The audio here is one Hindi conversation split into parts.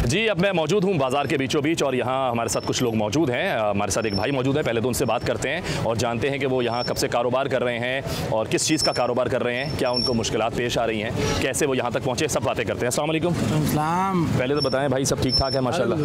जी, अब मैं मौजूद हूँ बाज़ार के बीचों बीच और यहाँ हमारे साथ कुछ लोग मौजूद हैं। हमारे साथ एक भाई मौजूद है, पहले तो उनसे बात करते हैं और जानते हैं कि वो यहाँ कब से कारोबार कर रहे हैं और किस चीज़ का कारोबार कर रहे हैं, क्या उनको मुश्किलात पेश आ रही हैं, कैसे वो यहाँ तक पहुँचे, सब बातें करते हैं। अस्सलाम वालेकुम। पहले तो बताएं भाई, सब ठीक ठाक है माशाल्लाह?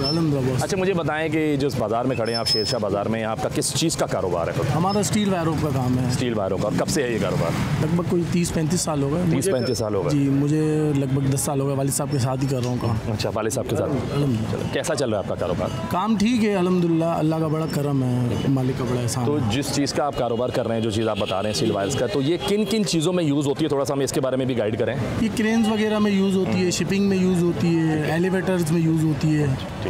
अच्छा, मुझे बताएं कि जो बाज़ार में खड़े हैं आप, शेरशाह बाज़ार में, आपका किस चीज़ का कारोबार है? हमारा स्टील वायरों का काम है। स्टील वायरों का। कब से है ये कारोबार? लगभग कोई 30-35 साल हो गए। 30-35 साल हो गए जी, मुझे लगभग 10 साल हो गए। वालिद साहब के साथ ही कर रहा हूँ काम। अच्छा, वालिद साहब के साथ। कैसा चल रहा है आपका कारोबार? काम ठीक है अल्हम्दुलिल्लाह, अल्लाह का बड़ा करम है, मालिक का बड़ा एहसान। तो जिस चीज़ का आप कारोबार कर रहे हैं, जो चीज़ आप बता रहे हैं स्टील वायर्स का, तो ये किन किन चीज़ों में यूज़ होती है, थोड़ा सा हमें इसके बारे में भी गाइड करें। ये क्रेन्स वगैरह में यूज़ होती है, शिपिंग में यूज़ होती है, एलिवेटर्स में यूज़ होती है,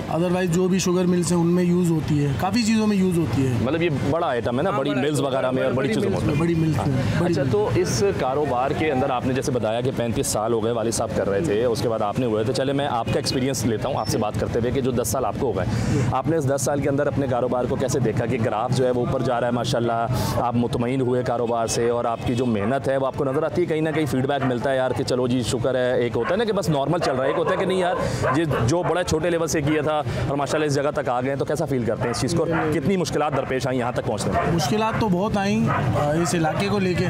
अदरवाइज जो भी शुगर मिल्स हैं उनमें यूज़ होती है, काफ़ी चीज़ों में यूज़ होती है। मतलब ये बड़ा आइटम है ना, बड़ी मिल्स वगैरह में और बड़ी चीज़ों में। बड़ी मिल्स में। अच्छा, तो इस कारोबार के अंदर आपने जैसे बताया कि 35 साल हो गए वालिद साहब कर रहे थे, उसके बाद आपने हुए थे। चले मैं आपका एक्सपीरियंस लेता हूँ आपसे बात करते हुए कि जो 10 साल आपको हो गए, आपने इस 10 साल के अंदर अपने कारोबार को कैसे देखा कि ग्राफ जो है वो ऊपर जा रहा है माशाल्लाह, आप मुतमईन हुए कारोबार से और आपकी जो मेहनत है वो आपको नज़र आती है, कहीं ना कहीं फीडबैक मिलता है यार कि चलो जी शुक्र है। एक होता है ना कि बस नॉर्मल चल रहा है, एक होता है कि नहीं यार जो बड़ा छोटे लेवल से किया था और माशाल्लाह इस जगह तक आ गए, तो कैसा फील करते हैं इस चीज़ को? कितनी मुश्किलात दरपेश आई यहाँ तक पहुँचने में? मुश्किलात तो बहुत आई इस इलाके को लेके।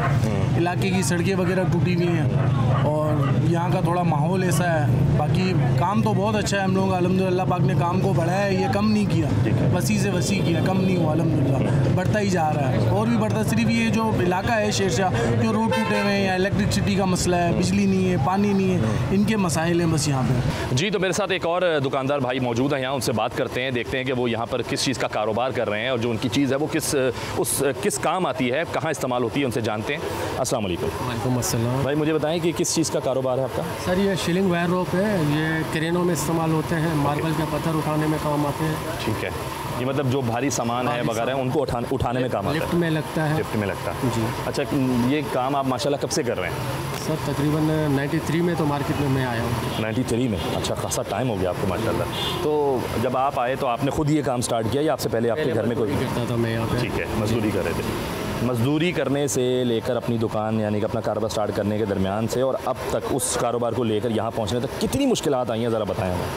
इलाके की सड़कें वगैरह टूटी हुई हैं और यहाँ का थोड़ा माहौल ऐसा है। बाकी काम तो बहुत अच्छा है हम लोगों का, अल्हम्दुलिल्लाह पाक ने काम को बढ़ाया है, ये कम नहीं किया, वसी से वसी किया, कम नहीं हुआ, अल्हम्दुलिल्लाह बढ़ता ही जा रहा है और भी बढ़ता। सिर्फ ये जो इलाका है शेरशाह, जो रोड टूटे हुए हैं या इलेक्ट्रिसिटी का मसला है, बिजली नहीं है, पानी नहीं है, इनके मसाइल हैं बस यहाँ पे। जी, तो मेरे साथ एक और दुकानदार भाई मौजूद हैं यहाँ, उनसे बात करते हैं, देखते हैं कि वो यहाँ पर किस चीज़ का कारोबार कर रहे हैं और जो उनकी चीज़ है वो किस काम आती है, कहाँ इस्तेमाल होती है, उनसे जानते हैं। अस्सलाम वालेकुम। वालेकुम अस्सलाम। भाई मुझे बताएं कि किस चीज़ का कारोबार है आपका? सर ये शीलिंग वायर रोप है, ये क्रेनों में इस्तेमाल होते हैं, मार्बल के पत्थर उठाने में काम आते हैं। ठीक है, ये मतलब जो भारी सामान है वगैरह उनको उठाने में काम आता है। लिफ्ट में लगता है। लिफ्ट में लगता है जी। अच्छा, ये काम आप माशाल्लाह कब से कर रहे हैं? सर तकरीबन 93 में तो मार्केट में मैं आया हूँ। 93 में? अच्छा, खासा टाइम हो गया आपको माशाल्लाह। तो जब आप आए तो आपने खुद ये काम स्टार्ट किया या आपसे पहले आपके घर में कोई करता था? मैं यहाँ पे। ठीक है, मजदूरी कर रहे थे। मजदूरी करने से लेकर अपनी दुकान यानी कि अपना कारोबार स्टार्ट करने के दरमियान से और अब तक उस कारोबार को लेकर यहाँ पहुँचने तक कितनी मुश्किलात आई हैं, ज़रा बताएं हमें।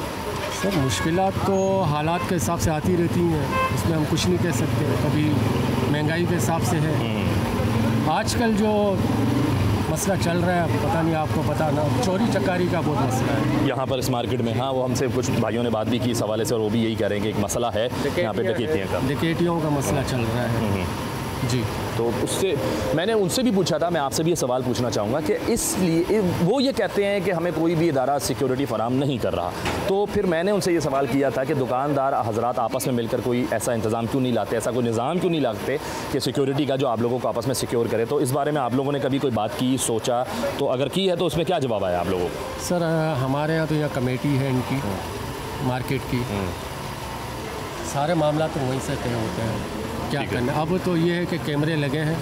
सर मुश्किलात तो हालात के हिसाब से आती रहती हैं, इसमें हम कुछ नहीं कह सकते। कभी महंगाई के हिसाब से है, आजकल जो मसला चल रहा है, पता नहीं आपको पता ना, चोरी चकारी का बहुत मसला है यहाँ पर इस मार्केट में। हाँ, वो हमसे कुछ भाइयों ने बात भी की इस हवाले से और वो भी यही कह रहे हैं कि एक मसला है यहाँ पे डकैतियों का मसला चल रहा है। जी, तो उससे मैंने उनसे भी पूछा था, मैं आपसे भी ये सवाल पूछना चाहूँगा कि इसलिए वो ये कहते हैं कि हमें कोई भी इदारा सिक्योरिटी फराम नहीं कर रहा, तो फिर मैंने उनसे ये सवाल किया था कि दुकानदार हजरात आपस में मिलकर कोई ऐसा इंतज़ाम क्यों नहीं लाते, ऐसा कोई निज़ाम क्यों नहीं लाते कि सिक्योरिटी का जो आप लोगों को आपस में सिक्योर करे। तो इस बारे में आप लोगों ने कभी कोई बात की, सोचा? तो अगर की है तो उसमें क्या जवाब आया आप लोगों को? सर हमारे यहाँ तो यहाँ कमेटी है इनकी मार्केट की, सारे मामला तो वहीं से तय होते हैं। क्या करना अब तो ये है कि कैमरे लगे हैं।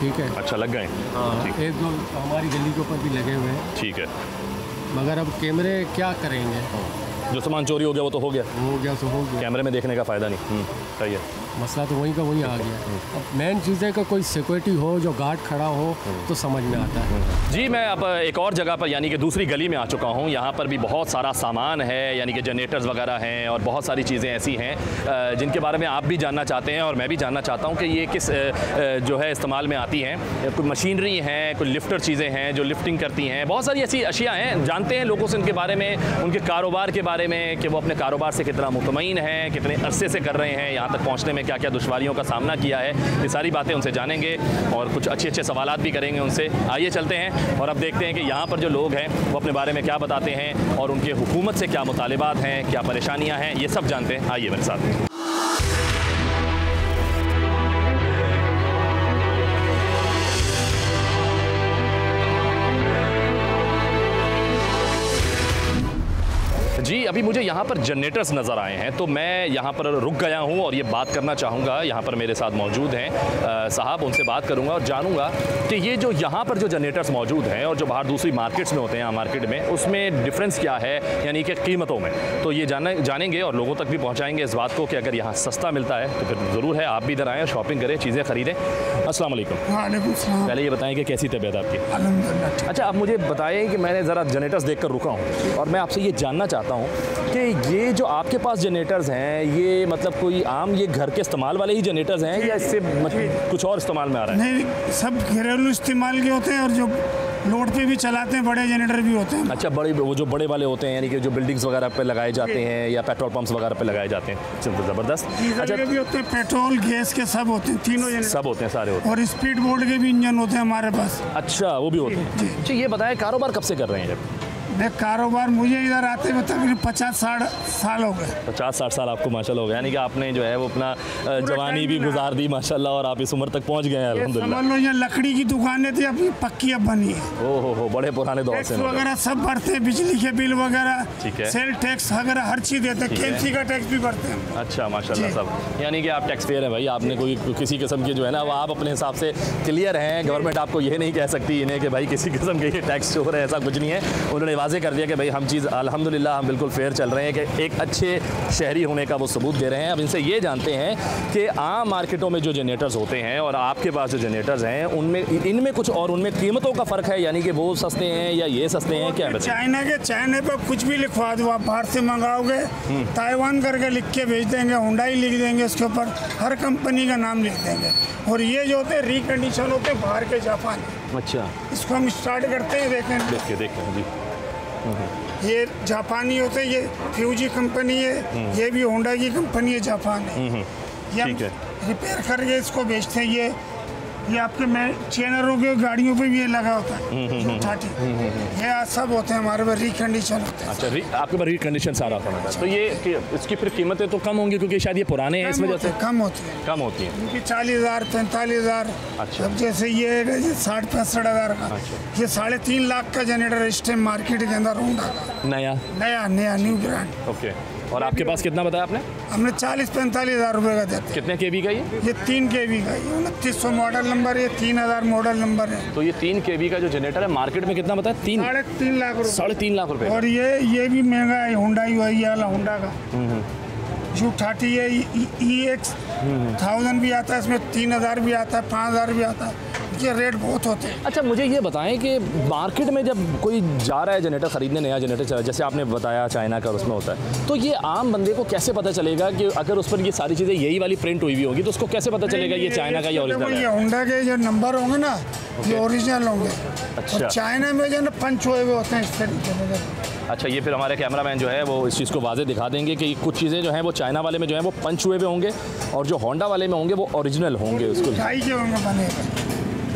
ठीक है, अच्छा, लग गए? हाँ, एक दो हमारी गली के ऊपर भी लगे हुए हैं। ठीक है, मगर अब कैमरे क्या करेंगे? जो सामान चोरी हो गया वो तो हो गया तो हो गया, कैमरे में देखने का फ़ायदा नहीं। सही है, मसला तो वहीं का वहीं आ गया। अब मेन चीज़ है कि कोई सिक्योरिटी हो, जो गार्ड खड़ा हो तो समझ में आता है। जी, मैं अब एक और जगह पर यानी कि दूसरी गली में आ चुका हूँ। यहाँ पर भी बहुत सारा सामान है, यानी कि जनरेटर्स वगैरह हैं और बहुत सारी चीज़ें ऐसी हैं जिनके बारे में आप भी जानना चाहते हैं और मैं भी जानना चाहता हूँ कि ये किस जो है इस्तेमाल में आती हैं। कोई मशीनरी हैं, कोई लिफ्टर चीज़ें हैं जो लिफ्टिंग करती हैं, बहुत सारी ऐसी अशिया हैं। जानते हैं लोगों से उनके बारे में, उनके कारोबार के बारे में कि वो अपने कारोबार से कितना मुतमईन हैं, कितने अरसे से कर रहे हैं, यहाँ तक पहुँचने में क्या क्या दुश्वारियों का सामना किया है। ये सारी बातें उनसे जानेंगे और कुछ अच्छे अच्छे सवालात भी करेंगे उनसे। आइए चलते हैं और अब देखते हैं कि यहाँ पर जो लोग हैं वो अपने बारे में क्या बताते हैं और उनके हुकूमत से क्या मुतालिबात हैं, क्या परेशानियाँ हैं, ये सब जानते हैं। आइए मेरे साथ। जी, अभी मुझे यहाँ पर जनरेटर्स नज़र आए हैं तो मैं यहाँ पर रुक गया हूँ और ये बात करना चाहूँगा। यहाँ पर मेरे साथ मौजूद हैं साहब, उनसे बात करूँगा और जानूँगा कि ये जो यहाँ पर जो जनरेटर्स मौजूद हैं और जो बाहर दूसरी मार्केट्स में होते हैं, यहाँ मार्केट में, उसमें डिफरेंस क्या है यानी कि कीमतों में। तो ये जानेंगे और लोगों तक भी पहुँचाएँगे इस बात को कि अगर यहाँ सस्ता मिलता है तो फिर ज़रूर है आप भी इधर आएँ, शॉपिंग करें, चीज़ें ख़रीदें। अस्सलाम वालेकुम। वालेकुम सलाम। पहले ये बताएँ कि कैसी तबीयत आपकी? अल्हम्दुलिल्लाह। अच्छा, आप मुझे बताएँ कि मैंने ज़रा जनरेटर्स देख कर रुका हूँ और मैं आपसे ये जानना चाहता चाहता हूँ कि ये जो आपके पास जनरेटर्स हैं, ये मतलब कोई आम ये घर के इस्तेमाल वाले ही जनरेटर्स हैं या इससे कुछ और इस्तेमाल में आ रहा है? नहीं, सब घरेलू इस्तेमाल के होते हैं और जो लोड पे भी चलाते हैं बड़े जनरेटर भी होते हैं। अच्छा, बड़े वो जो बड़े वाले होते हैं यानी कि जो बिल्डिंग्स वगैरह पे लगाए जाते हैं या पेट्रोल पंप्स वगैरह पे लगाए जाते हैं। चलो ज़बरदस्त। डीजल के भी होते हैं, पेट्रोल गैस के सब होते हैं, तीनों जनरेटर सब होते हैं, सारे होते हैं। और स्पीड बोर्ड के भी इंजन होते हैं हमारे पास। अच्छा, वो भी होते हैं। अच्छा, ये बताएं कारोबार कब से कर रहे हैं? देख, कारोबार मुझे इधर आते हुए तकरीबन 50-60 साल हो गए। 50-60 साल आपको माशाल्लाह हो गया, यानी कि आपने जो है वो अपना जवानी भी गुजार दी माशाल्लाह और आप इस उम्र तक पहुंच गए हैं अल्हम्दुलिल्लाह। समझ लो, ये लकड़ी की दुकानें थी, अपनी पक्की अब बनी है। ओहो हो, बड़े पुराने दौर से। टैक्स वगैरह सब भरते हैं, बिजली के बिल वगैरह, ठीक है। सेल टैक्स वगैरह हर चीज़ देते हैं, केएमसी का टैक्स भी भरते हैं। अच्छा, माशाल्लाह सब, यानी कि आप टैक्स पेयर हैं भाई, आपने कोई किसी किस्म की जो है ना, वो आप अपने हिसाब से क्लियर हैं। गवर्नमेंट आपको ये नहीं कह सकती इन्हें कि भाई किसी किस्म के ये टैक्स चोर है, ऐसा कुछ नहीं है। उन्होंने वाजे कर दिया कि भाई हम चीज़ अल्हम्दुलिल्लाह हम बिल्कुल फेयर चल रहे हैं, कि एक अच्छे शहरी होने का वो सबूत दे रहे हैं। अब इनसे ये जानते हैं कि आम मार्केटों में जो जनरेटर्स होते हैं और आपके पास जो जनरेटर्स हैं उनमें इनमें कुछ और उनमें कीमतों का फ़र्क है, यानी कि वो सस्ते हैं या ये सस्ते हैं, क्या है? चाइना पर कुछ भी लिखवा दो, आप बाहर से मंगाओगे, ताइवान करके लिख के भेज देंगे, हुंडई लिख देंगे, उसके ऊपर हर कंपनी का नाम लिख देंगे। और ये जो होते हैं रिकंडीशन होते हैं बाहर के, जापान। अच्छा, इसको हम स्टार्ट करते हैं, देखें देखते हैं जी। ये जापानी होते हैं, ये फ्यूजी कंपनी है, ये भी होंडा की कंपनी है, जापान है। ये ठीक है। रिपेयर करके इसको बेचते हैं। ये आपके चैनलों के गाड़ियों पे भी ये लगा होता है, ठाठी। ये सब होते हैं हमारे पास, रिकंडीशन होते हैं। अच्छा, आपके पास रिकंडीशन सारा होता है। तो ये इसकी फिर कीमतें तो कम होंगी क्योंकि शायद ये पुराने हैं, इस वजह से कम होती है। कम होती हैं। इनकी 40,000 45,000। अच्छा। अब जैसे ये 60-65,000 का, ये 3.5 लाख का जनरेटर इस टाइम मार्केट के अंदर होंडा का नया न्यू ब्रांड। ओके, और आपके पास कितना बताया आपने? हमने 40-45,000 रुपये का देते हैं। कितने केवी का ये? 3 केवी का, ये 2900 मॉडल नंबर है, 3000 मॉडल नंबर है। तो ये 3 केवी का जो जनरेटर है मार्केट में कितना बताया? 3.5 लाख रुपये। 3.5 लाख रुपए। और ये भी महंगा है, होंडा ही वही वाला होंडा का जो 30 है, EX 1000 भी आता है, इसमें 3000 भी आता है, 5000 भी आता है। ये रेट बहुत होते हैं। अच्छा, मुझे ये बताएं कि मार्केट में जब कोई जा रहा है जनरेटर ख़रीदने, नया जनरेटर चला, जैसे आपने बताया चाइना का उसमें होता है, तो ये आम बंदे को कैसे पता चलेगा कि अगर उस पर ये सारी चीज़ें यही वाली प्रिंट हुई भी होगी तो उसको कैसे पता चलेगा ये चाइना का या ओरिजिनल है? ये होंडा के जो नंबर होंगे ना, ये ओरिजिनल होंगे। अच्छा। और चाइना में जो है ना पंच हुए हुए होते हैं इस तरीके से। अच्छा, ये फिर हमारे कैमरामैन जो है वो इस चीज़ को वाज़े दिखा देंगे कि कुछ चीज़ें जो हैं वो चाइना वाले में जो है वो पंच हुए हुए होंगे और जो होंडा वाले में होंगे वो ओरिजिनल होंगे। उसको ढाई के होंगे बने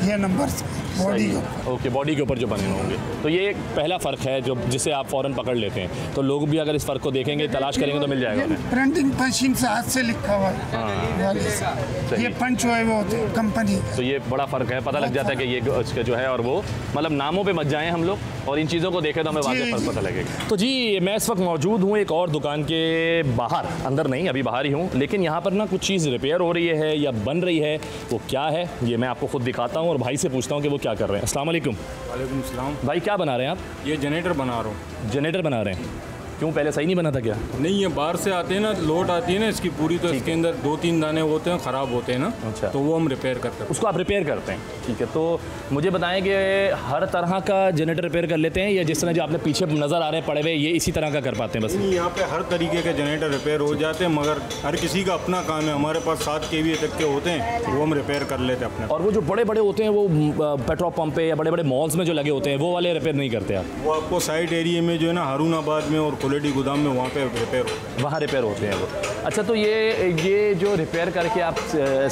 ये नंबर बॉडी के ऊपर। ओके, बॉडी के ऊपर जो बने होंगे। तो ये एक पहला फ़र्क है जो जिसे आप फ़ौरन पकड़ लेते हैं। तो लोग भी अगर इस फ़र्क को देखेंगे, तलाश करेंगे तो मिल जाएगा उन्हें। प्रिंटिंग मशीन से हाथ से लिखा हुआ है, ये पंच हुए वो होते हैं कंपनी। तो ये बड़ा फ़र्क है, पता लग जाता है कि ये इसका जो है, और वो मतलब नामों पे मत जाएं हम लोग और इन चीज़ों को देखें तो हमें वाज़ेह फ़र्क पता लगेगा। तो जी, मैं इस वक्त मौजूद हूँ एक और दुकान के बाहर, अंदर नहीं, अभी बाहर ही हूँ, लेकिन यहाँ पर ना कुछ चीज़ रिपेयर हो रही है या बन रही है। वो क्या है ये मैं आपको खुद दिखाता हूँ और भाई से पूछता हूँ कि वो क्या कर रहे हैं। अस्सलाम वालेकुम। वालेकुम सलाम। भाई, क्या बना रहे हैं आप? ये जनरेटर बना रहा हूँ। जनरेटर बना रहे हैं? क्यों, पहले सही नहीं बना था क्या? नहीं, ये बाहर से आते हैं ना, लोड आती है ना इसकी पूरी, तो इसके अंदर 2-3 दाने होते हैं, ख़राब होते हैं ना। अच्छा। तो वो हम रिपेयर करते हैं। उसको आप रिपेयर करते हैं? ठीक है, तो मुझे बताएं कि हर तरह का जनरेटर रिपेयर कर लेते हैं या जिस तरह जो आपने पीछे नज़र आ रहे हैं पड़े हुए, ये इसी तरह का कर पाते हैं बस? नहीं, यहाँ पे हर तरीके के जनरेटर रिपेयर हो जाते हैं, मगर हर किसी का अपना काम है। हमारे पास 7 kVA तक के होते हैं, वो हम रिपेयर कर लेते हैं अपने। और वो जो बड़े बड़े होते हैं वो पेट्रोल पंप पे या बड़े बड़े मॉल्स में जो लगे होते हैं वो वाले रिपेयर नहीं करते आप? वो आपको साइड एरिया में जो है ना, हारूनाबाद में और क्वालिटी गोदाम में, वहाँ पे रिपेयर होते हैं। वहाँ रिपेयर होते हैं वो। अच्छा, तो ये जो रिपेयर करके आप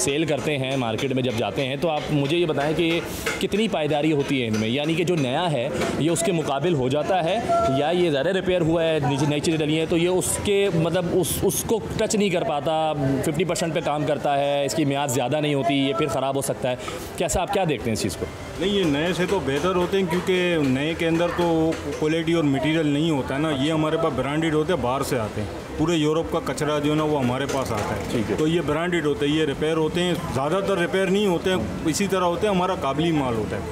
सेल करते हैं मार्केट में जब जाते हैं, तो आप मुझे ये बताएं कि कितनी पायदारी होती है इनमें, यानी कि जो नया है ये उसके मुकाबिल हो जाता है या ये ज़्यादा रिपेयर हुआ है, नीचे नई चीज़ें डली हैं तो ये उसके मतलब उसको टच नहीं कर पाता, 50% पे काम करता है, इसकी म्याद ज़्यादा नहीं होती, ये फिर ख़राब हो सकता है। कैसा, आप क्या देखते हैं इस चीज़ को? नहीं, ये नए से तो बेहतर होते हैं क्योंकि नए के अंदर तो क्वालिटी और मटेरियल नहीं होता है ना। ये हमारे पास ब्रांडेड होते हैं, बाहर से आते हैं। पूरे यूरोप का कचरा जो है ना वो हमारे पास आता है। ठीक है। तो ये ब्रांडेड होते हैं, ये रिपेयर होते हैं, ज़्यादातर रिपेयर नहीं होते हैं, इसी तरह होते हैं, हमारा काबिली माल होता है।